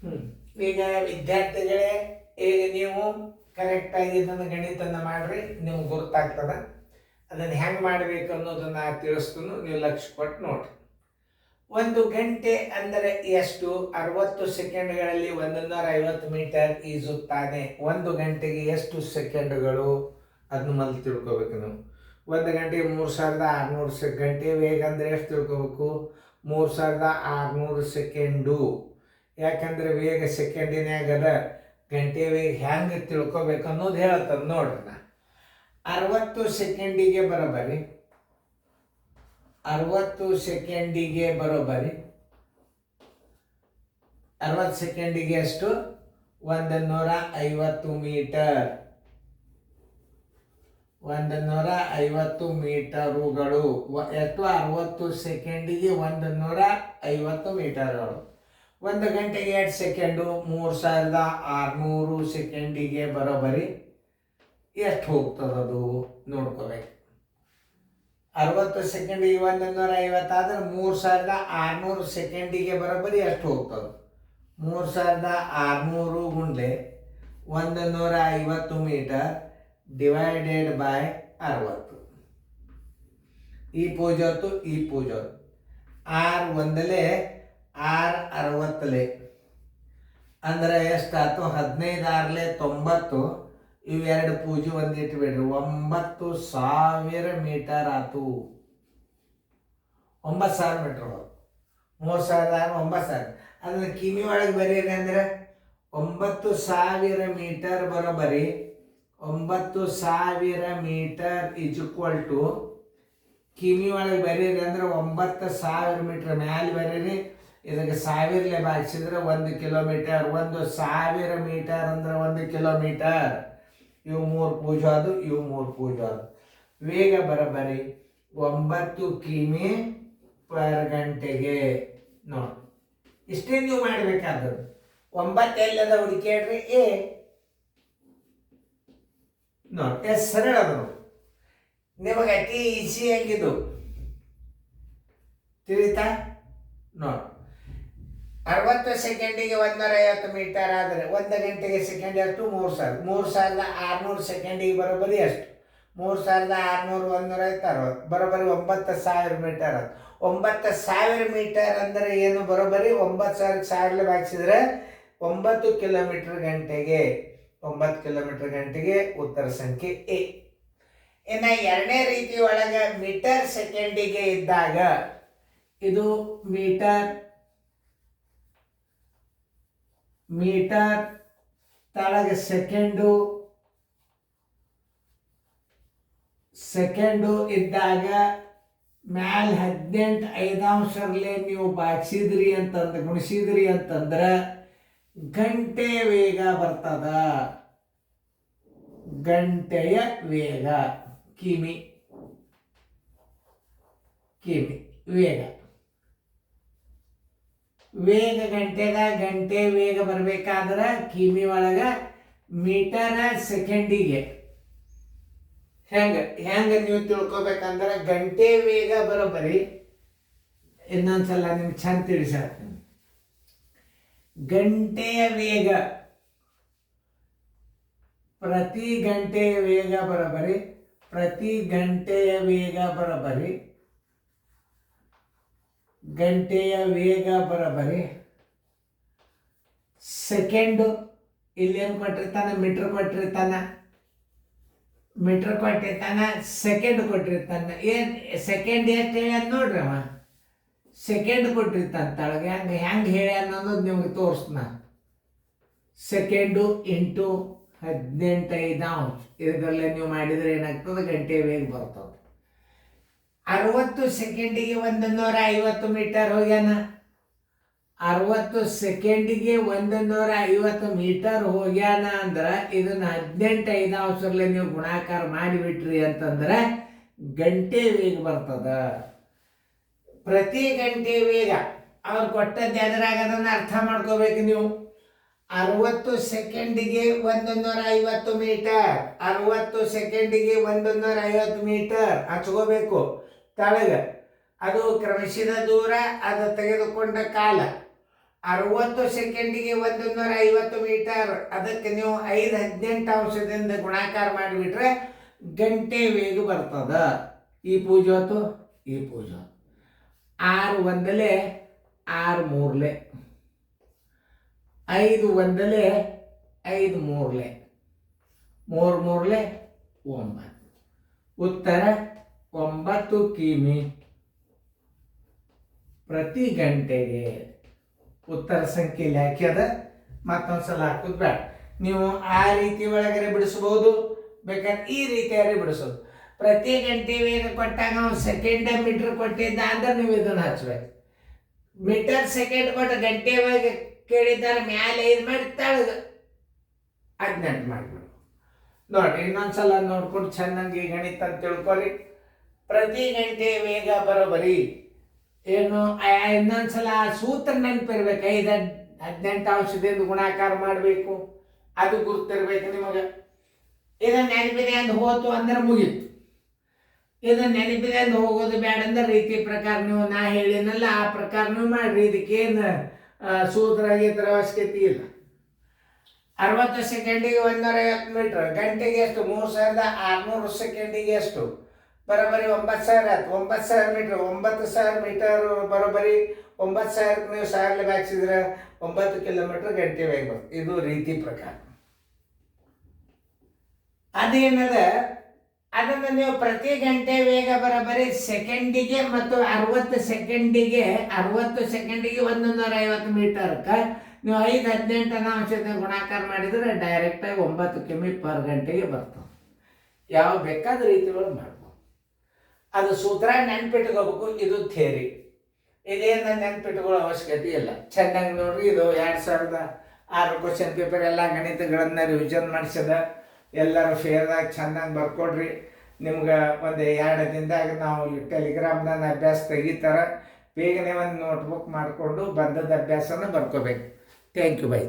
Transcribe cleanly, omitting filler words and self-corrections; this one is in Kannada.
ಹ್ಮ್. ಈಗ ವಿದ್ಯಾರ್ಥಿಗಳೇ, ಈಗ ನೀವು ಕರೆಕ್ಟಾಗಿ ಇದನ್ನು ಗಣಿತನ ಮಾಡ್ರಿ, ನಿಮ್ಗೆ ಗೊತ್ತಾಗ್ತದ. ಅದನ್ನು ಹೆಂಗೆ ಮಾಡಬೇಕು ಅನ್ನೋದನ್ನ ತಿಳಿಸ್ತೀನಿ, ನೀವು ಲಕ್ಷ್ಯ ಕೊಟ್ಟು ನೋಡ್ರಿ. 1 ಗಂಟೆ ಅಂದರೆ ಎಷ್ಟು? 60 ಸೆಕೆಂಡ್ಗಳಲ್ಲಿ 150 ಮೀಟರ್ ಈಜುತ್ತಾನೆ. 1 ಗಂಟೆಗೆ ಎಷ್ಟು ಸೆಕೆಂಡುಗಳು? ಅದನ್ನ ಮೊದಲು ತಿಳ್ಕೊಬೇಕು ನೀವು. 1 ಗಂಟೆಗೆ 3600 ಗಂಟೆ ವೇಗ ಅಂದರೆ ಎಷ್ಟು ತಿಳ್ಕೊಬೇಕು? 3600 ಸೆಕೆಂಡು. ಯಾಕಂದ್ರೆ ವೇಗ ಸೆಕೆಂಡಿನಾಗದ, ಗಂಟೆ ವೇಗ ಹೆಂಗೆ ತಿಳ್ಕೊಬೇಕು ಅನ್ನೋದು ಹೇಳ್ತದೆ ನೋಡ್ರಿ. 60 ಸೆಕೆಂಡಿಗೆ ಬರೋಬರಿ 60 ಸೆಕೆಂಡಿಗೆ ಬರೋಬರಿ 60 ಸೆಕೆಂಡಿಗೆ ಎಷ್ಟು? 150 ಮೀಟರ್. 150 ಮೀಟರುಗಳು. ಎಷ್ಟು? 60 ಸೆಕೆಂಡಿಗೆ 150 ಮೀಟರ್ಗಳು. 1 ಗಂಟೆಗೆ 2 ಸೆಕೆಂಡು? 3600 ಸೆಕೆಂಡಿಗೆ ಬರೋಬರಿ ಎಷ್ಟು ಹೋಗ್ತದದು ನೋಡ್ಕೋಬೇಕು. 60 ಸೆಕೆಂಡಿಗೆ 150 ಆದ್ರೆ 3600 ಸೆಕೆಂಡಿಗೆ ಬರೋಬರಿ ಎಷ್ಟು ಹೋಗ್ತದೆ? 3600 ಗುಂಡ್ಲೆ 150 ಮೀಟರ್ ಡಿವೈಡೆಡ್ ಬೈ 60. ಈ ಪೂಜತ್ತು ಈ ಪೂಜತ್ತು 6 6 60 ಅಂದ್ರೆ ಎಷ್ಟಾಯ್ತು? 15 6 90. ಇವೆರಡು ಪೂಜೆ ಒಂದಿಟ್ಟು ಬಿಡ್ರಿ, 9000 ಮೀಟರ್ ಆಯ್ತು. 9000 ಮೀಟರ್. 3000 9000. ಅದನ್ನ ಕಿಮಿ ಒಳಗೆ ಬರೀರಿ ಅಂದ್ರೆ 9000 ಮೀಟರ್ ಬರೋಬರಿ 9000 ಮೀಟರ್ ಇಸ್ ಈಕ್ವಲ್ ಟು ಕಿಮಿ ಒಳಗೆ ಬರೀರಿ ಅಂದ್ರೆ 9000 ಮೀಟರ್ ಮ್ಯಾಲೆ ಬರೀರಿ. ಇದಕ್ಕೆ 1000 ಭಾಗಿಸಿದ್ರೆ 1 ಕಿಲೋಮೀಟರ್. 1000 ಮೀಟರ್ ಅಂದ್ರೆ 1 ಕಿಲೋಮೀಟರ್. ಇವು 3 ಪೂಜೆ ಅದು, ಇವು 3 ಪೂಜೆ ಅದು. ವೇಗ ಬರೋಬ್ಬರಿ 9 ಕಿಮಿ ಪರ್ ಗಂಟೆಗೆ. ನೋಡಿ, ಇಷ್ಟೇ ನೀವು ಮಾಡಬೇಕಾದದ್ದು. 9 ಎಲ್ಲದ ಹುಡುಕೇಳ್ರಿ. ನೋಡಿ ಎಷ್ಟು ಸರಳ ಅದು. ನಿಮಗೆ ಅತಿ ಈಸಿಯಾಗಿದ್ದು ತಿಳಿತಾ? ನೋಡಿ, 60 ಸೆಕೆಂಡಿಗೆ 150 ಮೀಟರ್ ಆದರೆ 1 ಗಂಟೆಗೆ ಸೆಕೆಂಡ್ ಎಷ್ಟು? 3000. 3600 ಸೆಕೆಂಡಿಗೆ ಬರೋಬರಿ ಎಷ್ಟು? 3600 160 ಬರೋಬರಿ 9000 ಮೀಟರ್. 9000 ಮೀಟರ್ ಅಂದರೆ ಏನು? ಬರೋಬರಿ 9000 ಭಾಗಿಸಿದ್ರೆ 9 ಕಿಲೋಮೀಟರ್ ಗಂಟೆಗೆ. 9 ಕಿಲೋಮೀಟರ್ ಗಂಟೆಗೆ ಉತ್ತರ ಸಂಖ್ಯೆ ಎ. ಇನ್ನು ಎರಡನೇ ರೀತಿ ಒಳಗೆ ಮೀಟರ್ ಸೆಕೆಂಡಿಗೆ ಇದ್ದಾಗ ಇದು ಮೀಟರ್ ತಳಗೆ ಸೆಕೆಂಡು ಇದ್ದಾಗ ಮ್ಯಾಲ 18 ನೀವು ಭಾಗಿಸಿದ್ರಿ ಅಂತಂದ್ರೆ, ಗುಣಿಸಿದ್ರಿ ಅಂತಂದ್ರೆ ಗಂಟೆ ವೇಗ ಬರ್ತದ. ಗಂಟೆಯ ವೇಗ ಕಿಮಿ ವೇಗ ಗಂಟೆಗ ಗಂಟೆ ವೇಗ ಬರಬೇಕಾದ್ರೆ ಕಿಮಿ ಒಳಗ ಮೀಟರ್ ಸೆಕೆಂಡಿಗೆ ಹೆಂಗ ನೀವು ತಿಳ್ಕೊಬೇಕಂದ್ರೆ ಗಂಟೆ ವೇಗ ಬರೋಬರಿ. ಇನ್ನೊಂದ್ಸಲ ನಿಮ್ಗೆ ಚಂದ ತಿಳಿಸಾಕ್ತೀನಿ. ಗಂಟೆಯ ವೇಗ ಪ್ರತಿ ಗಂಟೆಯ ವೇಗ ಬರೋಬರಿ ಗಂಟೆಯ ವೇಗ ಬರೋಬರಿ ಸೆಕೆಂಡು. ಇಲ್ಲೇನು ಕೊಟ್ಟಿರ್ತಾನೆ? ಮೀಟರ್ ಕೊಟ್ಟಿರ್ತಾನೆ. ಸೆಕೆಂಡ್ ಕೊಟ್ಟಿರ್ತಾನೆ. ಏನು ಸೆಕೆಂಡ್ ಎಷ್ಟು ಹೇಳ್ಯಾನ ನೋಡ್ರಿ ಅವ. ಸೆಕೆಂಡ್ ಕೊಟ್ಟಿರ್ತಾನೆ ತಳಗೆ. ಹೆಂಗೆ ಹೇಳ್ಯಾನ ಅನ್ನೋದು ನಿಮ್ಗೆ ತೋರಿಸ್ತಾನ. ಸೆಕೆಂಡು ಇಂಟು 18 ಇದರಲ್ಲೇ ನೀವು ಮಾಡಿದರೆ ಏನಾಗ್ತದೆ? ಗಂಟೆ ವೇಗ ಬರ್ತದೆ. 60 ಸೆಕೆಂಡಿಗೆ 150 ಮೀಟರ್ ಹೋಗ್ಯಾನ. 60 ಸೆಕೆಂಡಿಗೆ 150 ಮೀಟರ್ ಹೋಗ್ಯಾನ ಅಂದ್ರೆ ಇದನ್ನ 18 ನೀವು ಗುಣಾಕಾರ ಮಾಡಿಬಿಟ್ರಿ ಅಂತಂದ್ರೆ ಗಂಟೆ ವೇಗ ಬರ್ತದ. ಪ್ರತಿ ಗಂಟೆ ವೇಗ ಅವ್ರು ಕೊಟ್ಟದ್ದು ಎದುರಾಗ ಅದನ್ನ ಅರ್ಥ ಮಾಡ್ಕೋಬೇಕು ನೀವು. 60 ಸೆಕೆಂಡಿಗೆ 150 ಮೀಟರ್. 60 ಸೆಕೆಂಡಿಗೆ 150 ಮೀಟರ್ ಹಚ್ಕೋಬೇಕು ತಳಗ. ಅದು ಕ್ರಮಿಸಿದ ದೂರ, ಅದು ತೆಗೆದುಕೊಂಡ ಕಾಲ. 60 ಸೆಕೆಂಡಿಗೆ 150 ಮೀಟರ್. ಅದಕ್ಕೆ ನೀವು 5 18 ಗುಣಾಕಾರ ಮಾಡಿಬಿಟ್ರೆ ಗಂಟೆ ವೇಗ ಬರ್ತದ. ಈ ಪೂಜೆ ಹೊತ್ತು ಈ ಪೂಜೆ 6 ಒಂದಲೆ 6 ಮೂರ್ಲೆ 5 ಒಂದಲೆ 5 ಮೂರ್ಲೆ 3 ಮೂರ್ಲೆ 9. ಉತ್ತರ 9 ಕಿಮಿ ಪ್ರತಿ ಗಂಟೆಗೆ. ಉತ್ತರ ಸಂಖ್ಯೆಯಲ್ಲಿ ಹಾಕ್ಯದ ಮತ್ತೊಂದ್ಸಲ ಹಾಕೋದು ಬೇಡ. ನೀವು ಆ ರೀತಿ ಒಳಗಡೆ ಬಿಡಿಸ್ಬೋದು, ಬೇಕಾದ್ರೆ ಈ ರೀತಿಯಾಗಿ ಬಿಡಿಸೋದು. ಪ್ರತಿ ಗಂಟೆ ವೇಗ ಕೊಟ್ಟಾಗ ನಾವು ಸೆಕೆಂಡ್ ಮೀಟರ್ ಕೊಟ್ಟಿದ್ದ ಅಂದ್ರೆ ನೀವು ಇದನ್ನು ಹಚ್ಬೇಕು. ಮೀಟರ್ ಸೆಕೆಂಡ್ ಕೊಟ್ಟು ಗಂಟೆ ವೇಗ ಕೇಳಿದ್ದಾರೆ ಮ್ಯಾಲೆ 5 ಮಾಡಿ ತಳಗ 18 ಮಾಡಿಬಿಡು. ನೋಡ್ರಿ ಇನ್ನೊಂದ್ಸಲ ನೋಡ್ಕೊಂಡು ಚೆನ್ನಾಗಿ ಗಣಿತ ಅಂತ ತಿಳ್ಕೊರಿ. ಪ್ರತಿ ಗಂಟೆ ವೇಗ ಬರೋಬರಿ ಏನು ಇನ್ನೊಂದ್ಸಲ ಸೂತ್ರ ನೆನಪಿರ್ಬೇಕು. 5 18 ಗುಣಾಕಾರ ಮಾಡಬೇಕು, ಅದು ಗುರ್ತಿರ್ಬೇಕು ನಿಮಗೆ. ಇದನ್ನ ನೆನಪಿದೆ ಅಂತ ಹೋತು ಅಂದ್ರೆ ಮುಗೀತು. ಇದನ್ನ ನೆನಪಿದೆ ಅಂತ ಹೋಗೋದು ಬೇಡ ಅಂದ್ರೆ ರೀತಿ ಪ್ರಕಾರ ನೀವು ನಾ ಹೇಳಿನಲ್ಲ ಆ ಪ್ರಕಾರ ನೀವು ಮಾಡ್ರಿ. ಇದಕ್ಕೇನು ಸೂತ್ರ ಗೀತ್ರ ಅವಶ್ಯಕತೆ ಇಲ್ಲ. 60 ಸೆಕೆಂಡಿಗೆ 150 ಮೀಟರ್, ಗಂಟೆಗೆ ಎಷ್ಟು 3600 ಸೆಕೆಂಡಿಗೆ ಎಷ್ಟು ಬರೋಬರಿ 9000 ಆಯ್ತು. 9000 ಮೀಟರ್ 9000 ಮೀಟರ್ ಬರೋಬರಿ 9000 ನೀವು 1000 ಹಾಕ್ಸಿದ್ರೆ 9 ಕಿಲೋಮೀಟರ್ ಗಂಟೆ ವೇಗ ಬರುತ್ತೆ. ಇದು ರೀತಿ ಪ್ರಕಾರ. ಅದೇನದ ಅದನ್ನು ನೀವು ಪ್ರತಿ ಗಂಟೆ ವೇಗ ಬರೋಬರಿ ಸೆಕೆಂಡಿಗೆ ಮತ್ತು 60 ಸೆಕೆಂಡಿಗೆ 150 ಮೀಟರ್ಗೆ ನೀವು 5 18 ಗುಣಾಕಾರ ಮಾಡಿದರೆ ಡೈರೆಕ್ಟಾಗಿ 9 ಕಿಮಿ ಪರ್ ಗಂಟೆಗೆ ಬರ್ತದೆ. ಯಾವ ಬೇಕಾದ ರೀತಿಗಳು ಮಾಡ್ಬೋದು. ಅದು ಸೂತ್ರ ನೆನ್ಪಿಟ್ಕೋಬೇಕು. ಇದು ಥಿಯರಿ, ಇದೇನು ನೆನ್ಪಿಟ್ಕೊಳ್ಳೋ ಅವಶ್ಯಕತೆ ಇಲ್ಲ. ಚೆನ್ನಾಗಿ ನೋಡ್ರಿ. ಇದು 2006 ಕ್ವಶನ್ ಪೇಪರ್ ಎಲ್ಲ ಗಣಿತಗಳನ್ನು ರಿವಿಷನ್ ಮಾಡಿಸದ. ಎಲ್ಲರೂ ಫೇರ್ದಾಗ ಚೆನ್ನಾಗಿ ಬರ್ಕೊಡ್ರಿ. ನಿಮ್ಗೆ ಒಂದು 2 ದಿನದಾಗ ನಾವು ಟೆಲಿಗ್ರಾಮ್ದಾಗ ಅಭ್ಯಾಸ ತೆಗಿತಾರೆ. ಬೇಗನೆ ಒಂದು ನೋಟ್ಬುಕ್ ಮಾಡಿಕೊಂಡು ಬಂದದ್ದು ಅಭ್ಯಾಸನ ಬರ್ಕೋಬೇಕು. Thank you. ಬೈ.